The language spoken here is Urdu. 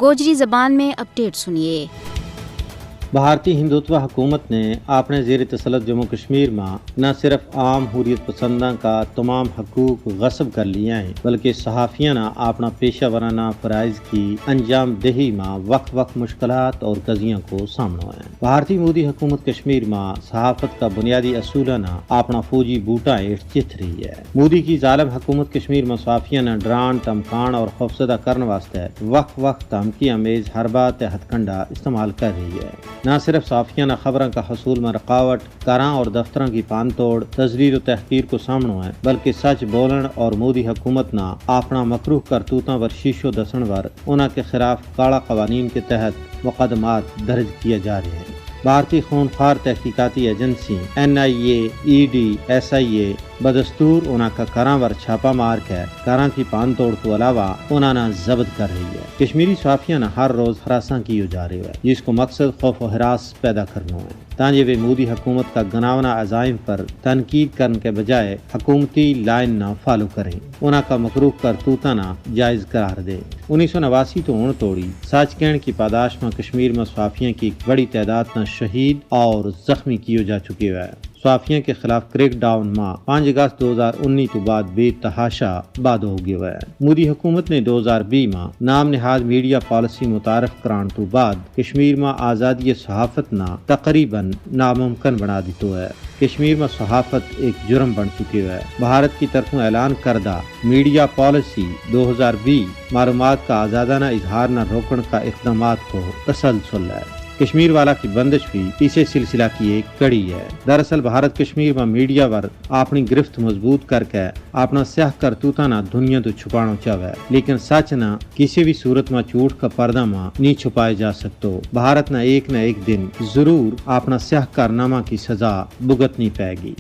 گوجری زبان میں اپڈیٹ سنیے۔ بھارتی ہندوتوا حکومت نے اپنے زیر تسلط جموں کشمیر میں نہ صرف عام حریت پسنداں کا تمام حقوق غصب کر لیا ہیں بلکہ صحافیوں نے اپنا پیشہ ورانہ فرائض کی انجام دہی میں وقت وقت مشکلات اور قضیوں کو سامنا ہیں۔ بھارتی مودی حکومت کشمیر میں صحافت کا بنیادی اصول نے اپنا فوجی بوٹا چت رہی ہے۔ مودی کی ظالم حکومت کشمیر میں صحافیوں نے ڈران دھمکان اور خوفزدہ کرنے واسطے وقت وقت دھمکی امیز حربات ہتھ کنڈا استعمال کر رہی ہے۔ نہ صرف صحافیوں نے خبروں کا حصول میں رکاوٹ کراں اور دفتروں کی پان توڑ تزویر و تحقیر کو سامنا ہے بلکہ سچ بولن اور مودی حکومت نے اپنا مکروہ کرتوتوں پر شیشو دسن پر انہوں کے خلاف کالا قوانین کے تحت مقدمات درج کیے جا رہے ہیں۔ بھارتی خونخوار تحقیقاتی ایجنسی NIA ED SIA بدستور انہوں کا کراں ور چھاپا مار کے کراں کی پان توڑ کو علاوہ انہوں نے ضبط کر رہی ہے۔ کشمیری صحافیوں نے ہر روز ہراساں کی جا رہی ہے جس کو مقصد خوف و ہراس پیدا کرنا ہے تاکہ وہ مودی حکومت کا گناونا عزائم پر تنقید کرنے کے بجائے حکومتی لائن نہ فالو کریں، انہوں کا مکروہ کرتوتاں نہ جائز قرار دے۔ 1989 تو ہون توڑی سچ کہنے کی پاداش میں کشمیر میں صحافیوں کی ایک بڑی تعداد نہ شہید اور زخمی کیے جا چکے ہوئے ہیں۔ صحافیوں کے خلاف کریک ڈاؤن میں 5 اگست 2019 تو بعد بے تحاشا بعد ہو گیا ہے۔ مودی حکومت نے 2020 میں نام نہاد میڈیا پالیسی متعارف کران تو بعد کشمیر میں آزادی صحافت نہ تقریباً ناممکن بنا دیتو ہے۔ کشمیر میں صحافت ایک جرم بن چکی ہے۔ بھارت کی طرف اعلان کردہ میڈیا پالیسی 2020 معلومات کا آزادانہ اظہار نہ روکنے کا اقدامات کو تسلسل ہے۔ کشمیر والا کی بندش بھی اسی سلسلہ کی ایک کڑی ہے۔ دراصل بھارت کشمیر میں میڈیا پر اپنی گرفت مضبوط کر کے اپنا سیاہ کرتوتاں نہ دنیا تو چھپانا چاہے لیکن سچ نہ کسی بھی صورت میں جھوٹ کا پردہ میں نہیں چھپائے جا سکتو۔ بھارت نہ ایک دن ضرور اپنا سیاہ کارنامہ کی سزا بھگتنی پائے گی۔